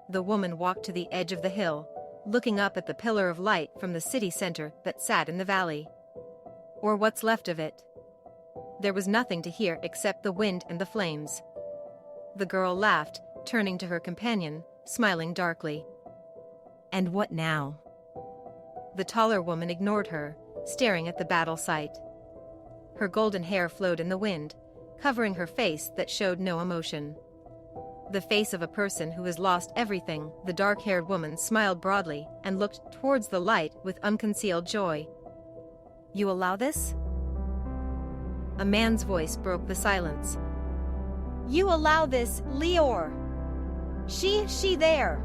The woman walked to the edge of the hill, looking up at the pillar of light from the city center that sat in the valley. Or what's left of it. There was nothing to hear except the wind and the flames. The girl laughed, turning to her companion, smiling darkly. "And what now?" The taller woman ignored her, staring at the battle site. Her golden hair flowed in the wind, covering her face that showed no emotion. The face of a person who has lost everything. The dark-haired woman smiled broadly and looked towards the light with unconcealed joy. "You allow this?" A man's voice broke the silence. "You allow this, Lior! She there!"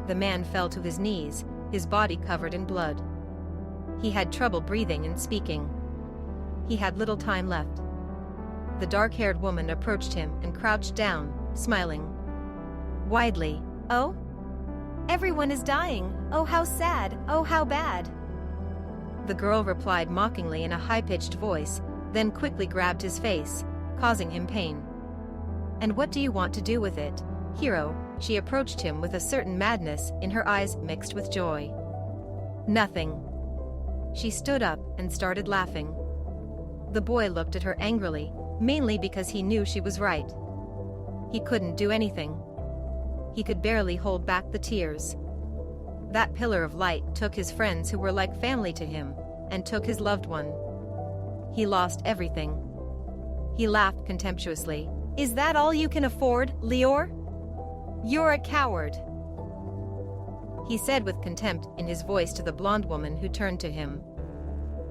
The man fell to his knees, his body covered in blood. He had trouble breathing and speaking. He had little time left. The dark-haired woman approached him and crouched down, smiling widely. "Oh? Everyone is dying. Oh, how sad. Oh, how bad." The girl replied mockingly in a high-pitched voice, then quickly grabbed his face, causing him pain. "And what do you want to do with it, hero?" She approached him with a certain madness in her eyes mixed with joy. "Nothing." She stood up and started laughing. The boy looked at her angrily, mainly because he knew she was right. He couldn't do anything. He could barely hold back the tears. That pillar of light took his friends who were like family to him, and took his loved one. He lost everything. He laughed contemptuously. "Is that all you can afford, Lior? You're a coward," he said with contempt in his voice to the blonde woman who turned to him.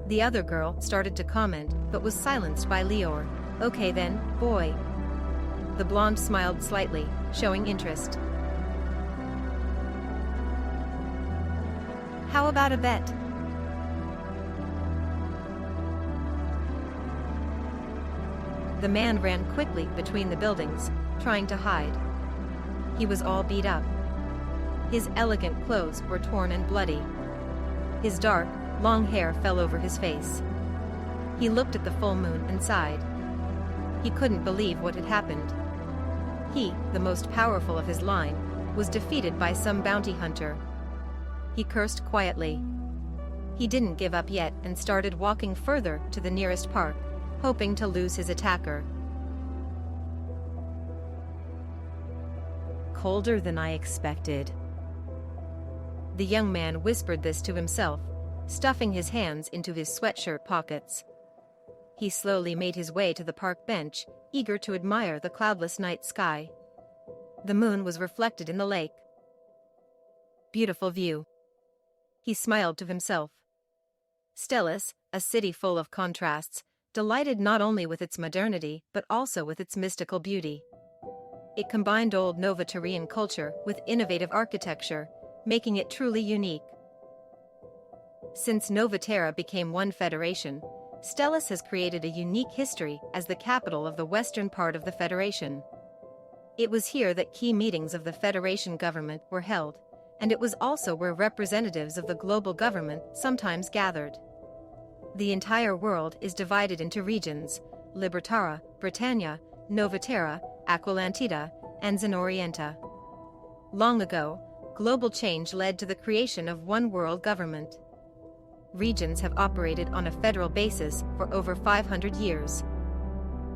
The other girl started to comment, but was silenced by Lior. "Okay then, boy." The blonde smiled slightly, showing interest. "How about a bet?" The man ran quickly between the buildings, trying to hide. He was all beat up. His elegant clothes were torn and bloody. His dark, long hair fell over his face. He looked at the full moon and sighed. He couldn't believe what had happened. He, the most powerful of his line, was defeated by some bounty hunter. He cursed quietly. He didn't give up yet and started walking further to the nearest park, hoping to lose his attacker. "Colder than I expected." The young man whispered this to himself, stuffing his hands into his sweatshirt pockets. He slowly made his way to the park bench, eager to admire the cloudless night sky. The moon was reflected in the lake. Beautiful view. He smiled to himself. Stellis, a city full of contrasts, delighted not only with its modernity but also with its mystical beauty. It combined old Novatarian culture with innovative architecture, making it truly unique. Since Novatera became one federation, Stellis has created a unique history as the capital of the western part of the Federation. It was here that key meetings of the Federation government were held, and it was also where representatives of the global government sometimes gathered. The entire world is divided into regions: Libertara, Britannia, Novatera, Aquilantida, and Zenorienta. Long ago, global change led to the creation of one world government. Regions have operated on a federal basis for over 500 years.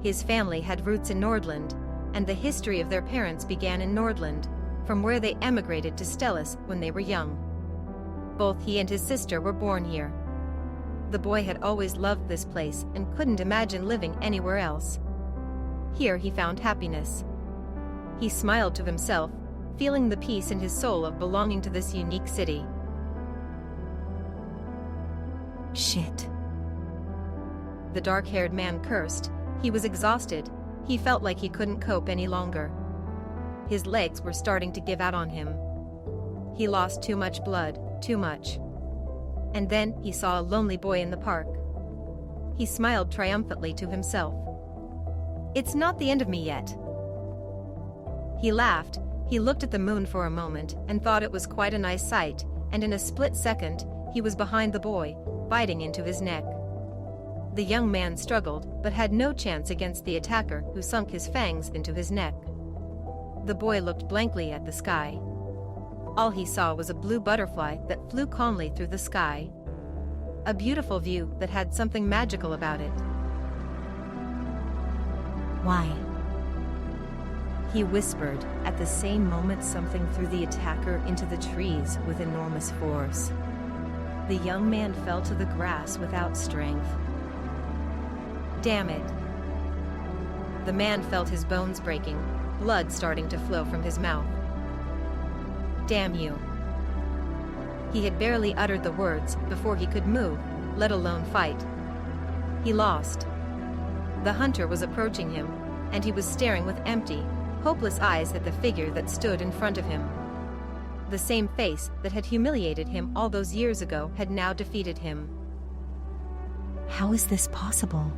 His family had roots in Nordland, and the history of their parents began in Nordland, from where they emigrated to Stellis when they were young. Both he and his sister were born here. The boy had always loved this place and couldn't imagine living anywhere else. Here he found happiness. He smiled to himself, feeling the peace in his soul of belonging to this unique city. "Shit." The dark-haired man cursed. He was exhausted. He felt like he couldn't cope any longer. His legs were starting to give out on him. He lost too much blood, too much. And then he saw a lonely boy in the park. He smiled triumphantly to himself. "It's not the end of me yet." He laughed. He looked at the moon for a moment and thought it was quite a nice sight, and in a split second, he was behind the boy, biting into his neck. The young man struggled, but had no chance against the attacker who sunk his fangs into his neck. The boy looked blankly at the sky. All he saw was a blue butterfly that flew calmly through the sky. A beautiful view that had something magical about it. Why? He whispered. At the same moment, something threw the attacker into the trees with enormous force. The young man fell to the grass without strength. Damn it! The man felt his bones breaking, blood starting to flow from his mouth. Damn you! He had barely uttered the words before he could move, let alone fight. He lost. The hunter was approaching him, and he was staring with empty, hopeless eyes at the figure that stood in front of him. The same face that had humiliated him all those years ago had now defeated him. How is this possible?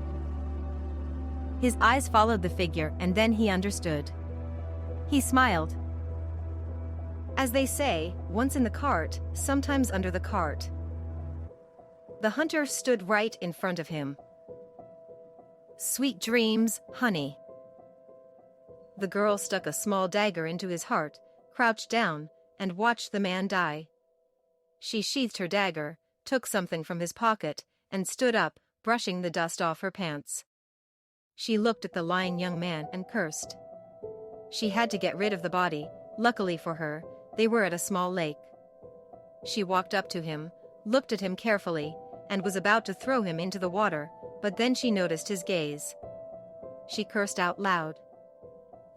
His eyes followed the figure, and then he understood. He smiled. As they say, once in the cart, sometimes under the cart. The hunter stood right in front of him. Sweet dreams, honey. The girl stuck a small dagger into his heart, crouched down, and watched the man die. She sheathed her dagger, took something from his pocket, and stood up, brushing the dust off her pants. She looked at the lying young man and cursed. She had to get rid of the body. Luckily for her, they were at a small lake. She walked up to him, looked at him carefully, and was about to throw him into the water, but then she noticed his gaze. She cursed out loud.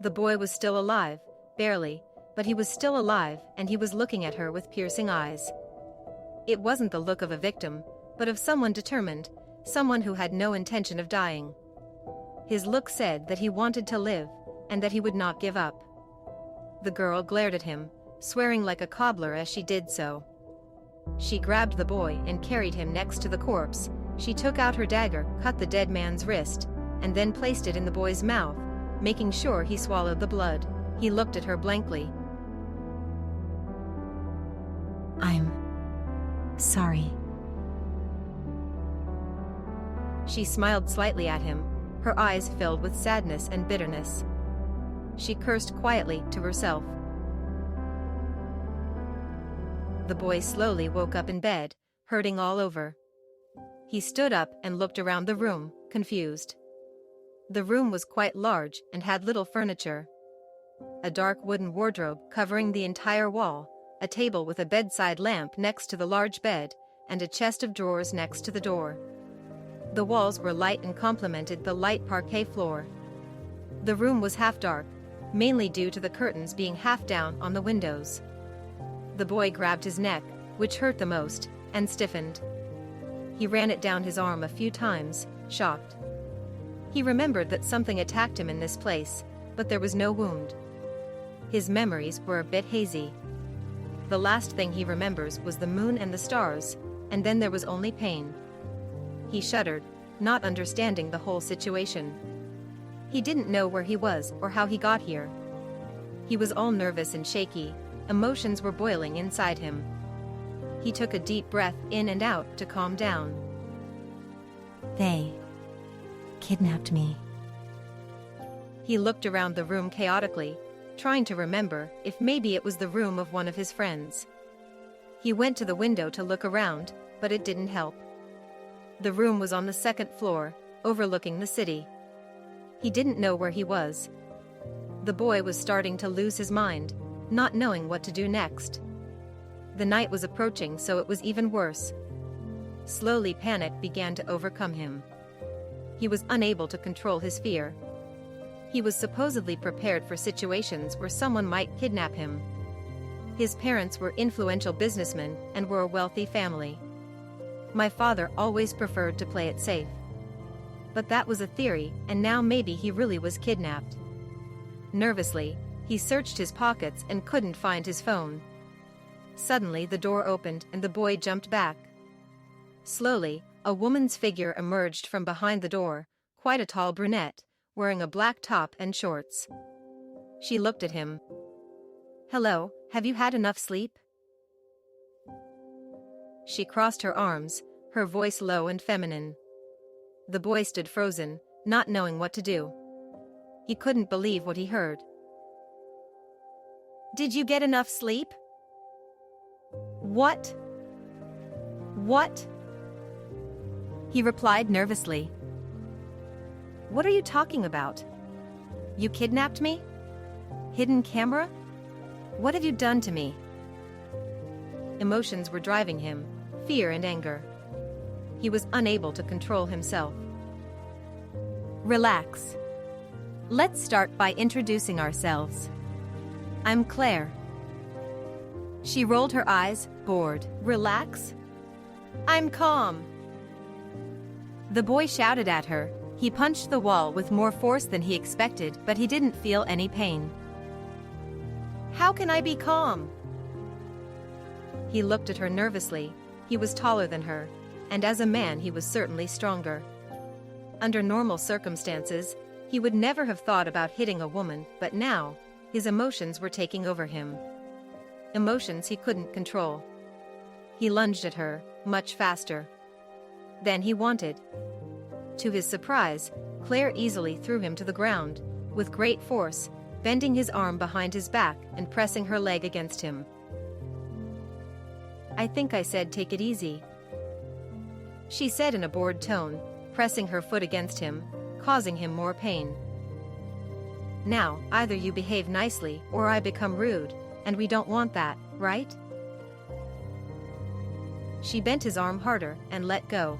The boy was still alive, barely, but he was still alive, and he was looking at her with piercing eyes. It wasn't the look of a victim, but of someone determined, someone who had no intention of dying. His look said that he wanted to live, and that he would not give up. The girl glared at him, swearing like a cobbler as she did so. She grabbed the boy and carried him next to the corpse. She took out her dagger, cut the dead man's wrist, and then placed it in the boy's mouth, making sure he swallowed the blood. He looked at her blankly. I'm sorry. She smiled slightly at him, her eyes filled with sadness and bitterness. She cursed quietly to herself. The boy slowly woke up in bed, hurting all over. He stood up and looked around the room, confused. The room was quite large and had little furniture. A dark wooden wardrobe covering the entire wall, a table with a bedside lamp next to the large bed, and a chest of drawers next to the door. The walls were light and complemented the light parquet floor. The room was half dark, mainly due to the curtains being half down on the windows. The boy grabbed his neck, which hurt the most, and stiffened. He ran it down his arm a few times, shocked. He remembered that something attacked him in this place, but there was no wound. His memories were a bit hazy. The last thing he remembers was the moon and the stars, and then there was only pain. He shuddered, not understanding the whole situation. He didn't know where he was or how he got here. He was all nervous and shaky, emotions were boiling inside him. He took a deep breath in and out to calm down. They kidnapped me. He looked around the room chaotically, trying to remember if maybe it was the room of one of his friends. He went to the window to look around, but it didn't help. The room was on the second floor, overlooking the city. He didn't know where he was. The boy was starting to lose his mind, not knowing what to do next. The night was approaching, so it was even worse. Slowly, panic began to overcome him. He was unable to control his fear. He was supposedly prepared for situations where someone might kidnap him. His parents were influential businessmen and were a wealthy family. My father always preferred to play it safe. But that was a theory, and now maybe he really was kidnapped. Nervously, he searched his pockets and couldn't find his phone. Suddenly, the door opened and the boy jumped back. Slowly, a woman's figure emerged from behind the door, quite a tall brunette, wearing a black top and shorts. She looked at him. "Hello, have you had enough sleep?" She crossed her arms, her voice low and feminine. The boy stood frozen, not knowing what to do. He couldn't believe what he heard. Did you get enough sleep? What? What? He replied nervously. What are you talking about? You kidnapped me? Hidden camera? What have you done to me? Emotions were driving him, fear and anger. He was unable to control himself. Relax. Let's start by introducing ourselves. I'm Claire. She rolled her eyes, bored. Relax? I'm calm. The boy shouted at her. He punched the wall with more force than he expected, but he didn't feel any pain. How can I be calm? He looked at her nervously. He was taller than her, and as a man he was certainly stronger. Under normal circumstances, he would never have thought about hitting a woman, but now, his emotions were taking over him. Emotions he couldn't control. He lunged at her, much faster than he wanted. To his surprise, Claire easily threw him to the ground, with great force, bending his arm behind his back and pressing her leg against him. I think I said take it easy, she said in a bored tone, pressing her foot against him, causing him more pain. Now, either you behave nicely or I become rude, and we don't want that, right? She bent his arm harder and let go.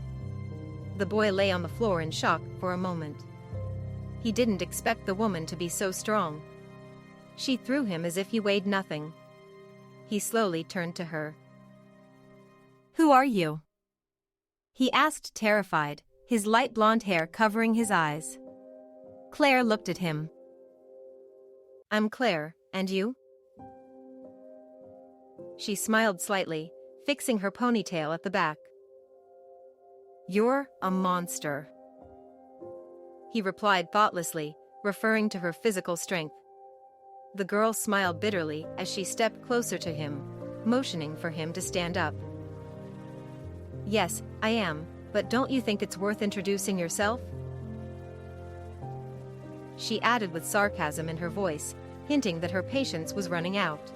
The boy lay on the floor in shock for a moment. He didn't expect the woman to be so strong. She threw him as if he weighed nothing. He slowly turned to her. Who are you? He asked, terrified, his light blonde hair covering his eyes. Claire looked at him. I'm Claire, and you? She smiled slightly, fixing her ponytail at the back. You're a monster, he replied thoughtlessly, referring to her physical strength. The girl smiled bitterly as she stepped closer to him, motioning for him to stand up. Yes, I am, but don't you think it's worth introducing yourself? She added with sarcasm in her voice, hinting that her patience was running out.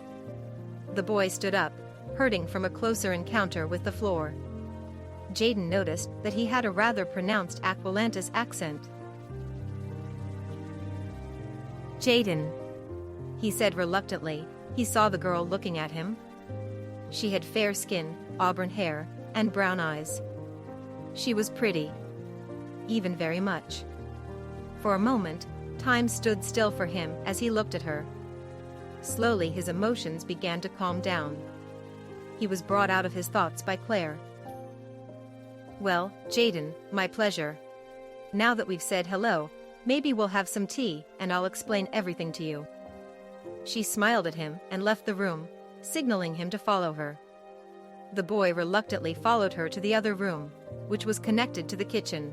The boy stood up, hurting from a closer encounter with the floor. Jaden noticed that he had a rather pronounced Aquilantis accent. Jaden, he said reluctantly. He saw the girl looking at him. She had fair skin, auburn hair, and brown eyes. She was pretty, even very much. For a moment, time stood still for him as he looked at her. Slowly his emotions began to calm down. He was brought out of his thoughts by Claire. Well, Jaden, my pleasure. Now that we've said hello, maybe we'll have some tea, and I'll explain everything to you. She smiled at him and left the room, signaling him to follow her. The boy reluctantly followed her to the other room, which was connected to the kitchen.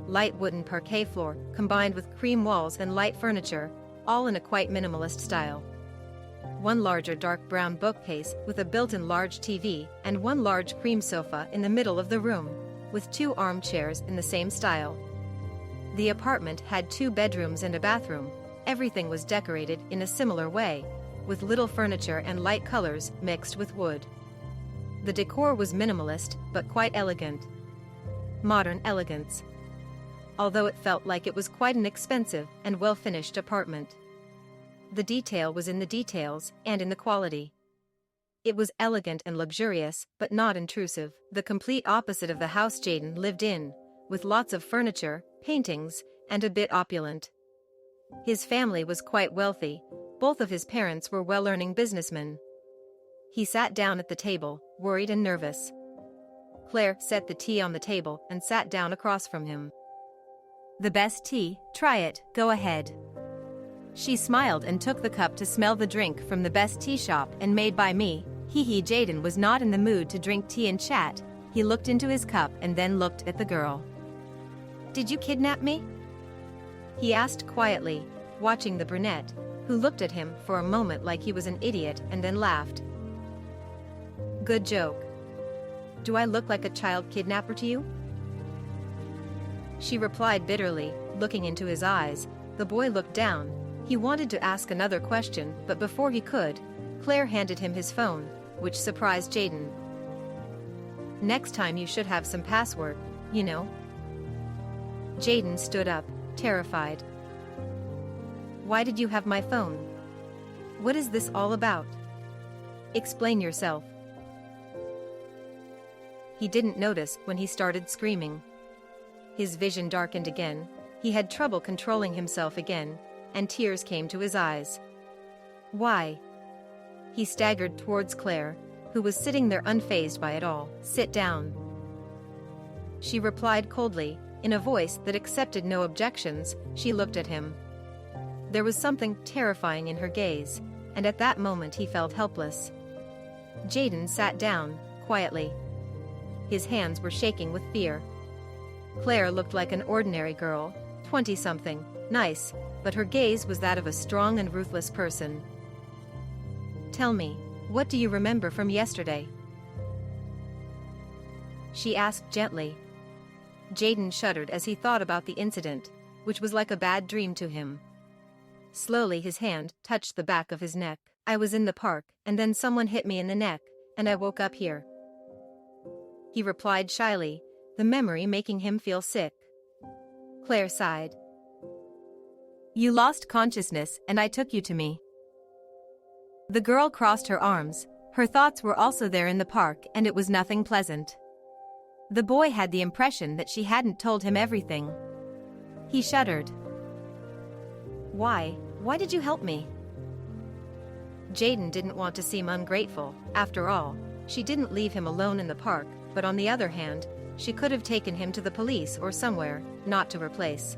Light wooden parquet floor, combined with cream walls and light furniture, all in a quite minimalist style. One larger dark brown bookcase with a built-in large TV and one large cream sofa in the middle of the room, with 2 armchairs in the same style. The apartment had 2 bedrooms and a bathroom. Everything was decorated in a similar way, with little furniture and light colors mixed with wood. The decor was minimalist but quite elegant. Modern elegance. Although it felt like it was quite an expensive and well-finished apartment. The detail was in the details and in the quality. It was elegant and luxurious, but not intrusive, the complete opposite of the house Jaden lived in, with lots of furniture, paintings, and a bit opulent. His family was quite wealthy. Both of his parents were well-earning businessmen. He sat down at the table, worried and nervous. Claire set the tea on the table and sat down across from him. The best tea, try it, go ahead. She smiled and took the cup to smell the drink from the best tea shop and made by me. Jaden was not in the mood to drink tea and chat. He looked into his cup and then looked at the girl. Did you kidnap me? He asked quietly, watching the brunette, who looked at him for a moment like he was an idiot and then laughed. Good joke. Do I look like a child kidnapper to you? She replied bitterly, looking into his eyes. The boy looked down, He wanted to ask another question, but before he could, Claire handed him his phone, which surprised Jaden. Next time you should have some password, you know. Jaden stood up, terrified. Why did you have my phone? What is this all about? Explain yourself. He didn't notice when he started screaming. His vision darkened again, he had trouble controlling himself again, and tears came to his eyes. Why? He staggered towards Claire, who was sitting there unfazed by it all. Sit down. She replied coldly, in a voice that accepted no objections. She looked at him. There was something terrifying in her gaze, and at that moment he felt helpless. Jaden sat down, quietly. His hands were shaking with fear. Claire looked like an ordinary girl, 20-something, nice, but her gaze was that of a strong and ruthless person. Tell me, what do you remember from yesterday? She asked gently. Jaden shuddered as he thought about the incident, which was like a bad dream to him. Slowly his hand touched the back of his neck. I was in the park, and then someone hit me in the neck, and I woke up here. He replied shyly, the memory making him feel sick. Claire sighed. You lost consciousness, and I took you to me. The girl crossed her arms. Her thoughts were also there in the park, and it was nothing pleasant. The boy had the impression that she hadn't told him everything. He shuddered. Why? Why did you help me? Jaden didn't want to seem ungrateful. After all, she didn't leave him alone in the park, but on the other hand, she could have taken him to the police or somewhere, not to her place.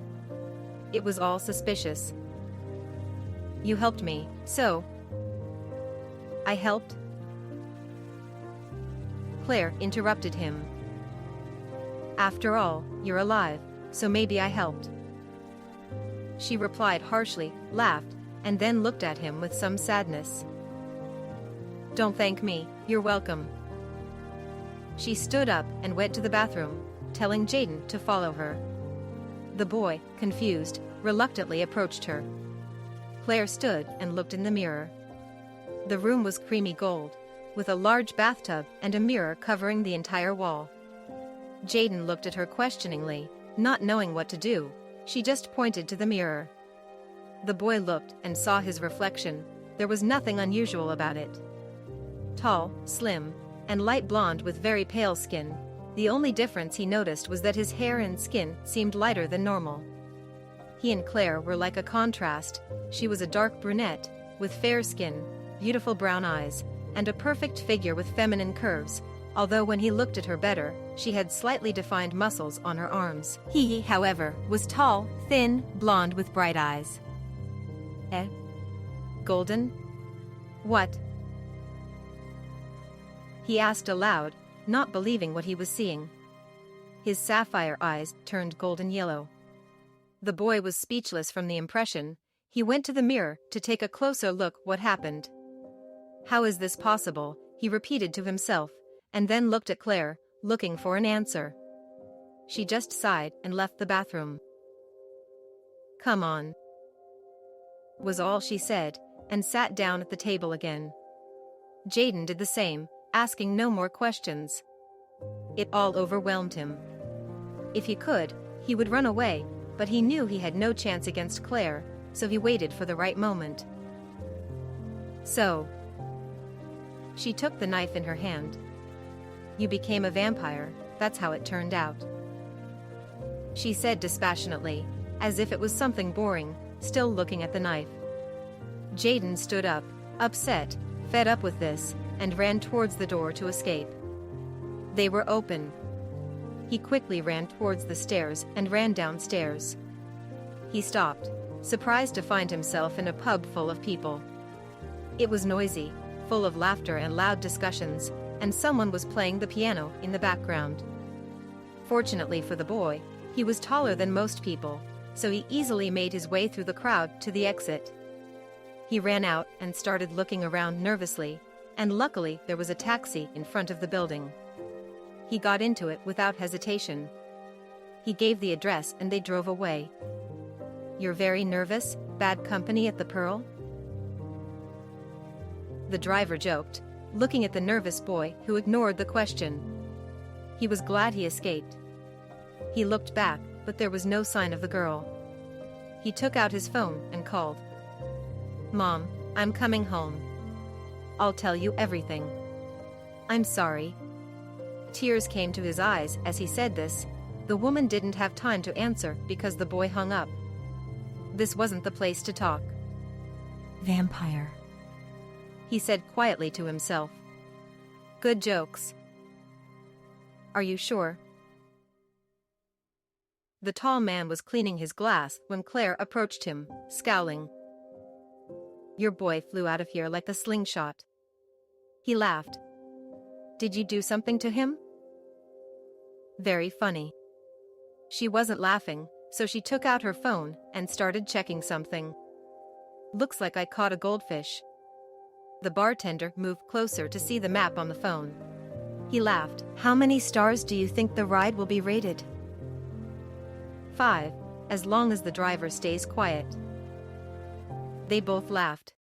It was all suspicious. You helped me, so... I helped? Claire interrupted him. After all, you're alive, so maybe I helped. She replied harshly, laughed, and then looked at him with some sadness. Don't thank me, you're welcome. She stood up and went to the bathroom, telling Jaden to follow her. The boy, confused, reluctantly approached her. Claire stood and looked in the mirror. The room was creamy gold, with a large bathtub and a mirror covering the entire wall. Jaden looked at her questioningly, not knowing what to do. She just pointed to the mirror. The boy looked and saw his reflection. There was nothing unusual about it. Tall, slim, and light blonde with very pale skin. The only difference he noticed was that his hair and skin seemed lighter than normal. He and Claire were like a contrast. She was a dark brunette, with fair skin, beautiful brown eyes, and a perfect figure with feminine curves, although when he looked at her better, she had slightly defined muscles on her arms. He, however, was tall, thin, blonde with bright eyes. Golden? What? He asked aloud, not believing what he was seeing. His sapphire eyes turned golden yellow. The boy was speechless from the impression. He went to the mirror to take a closer look. What happened? How is this possible? He repeated to himself, and then looked at Claire, looking for an answer. She just sighed and left the bathroom. Come on, was all she said, and sat down at the table again. Jaden did the same, asking no more questions. It all overwhelmed him. If he could, he would run away, but he knew he had no chance against Claire, so he waited for the right moment. So, she took the knife in her hand. You became a vampire, that's how it turned out. She said dispassionately, as if it was something boring, still looking at the knife. Jaden stood up, upset, fed up with this, and ran towards the door to escape. They were open. He quickly ran towards the stairs and ran downstairs. He stopped, surprised to find himself in a pub full of people. It was noisy, full of laughter and loud discussions, and someone was playing the piano in the background. Fortunately for the boy, he was taller than most people, so he easily made his way through the crowd to the exit. He ran out and started looking around nervously, and luckily there was a taxi in front of the building. He got into it without hesitation. He gave the address and they drove away. You're very nervous? Bad company at the Pearl? The driver joked, looking at the nervous boy who ignored the question. He was glad he escaped. He looked back, but there was no sign of the girl. He took out his phone and called. "Mom, I'm coming home. I'll tell you everything. I'm sorry." Tears came to his eyes as he said this. The woman didn't have time to answer because the boy hung up. This wasn't the place to talk. Vampire. He said quietly to himself. Good jokes. Are you sure? The tall man was cleaning his glass when Claire approached him, scowling. Your boy flew out of here like a slingshot. He laughed. Did you do something to him? Very funny. She wasn't laughing, so she took out her phone and started checking something. Looks like I caught a goldfish. The bartender moved closer to see the map on the phone. He laughed. How many stars do you think the ride will be rated? 5, as long as the driver stays quiet. They both laughed.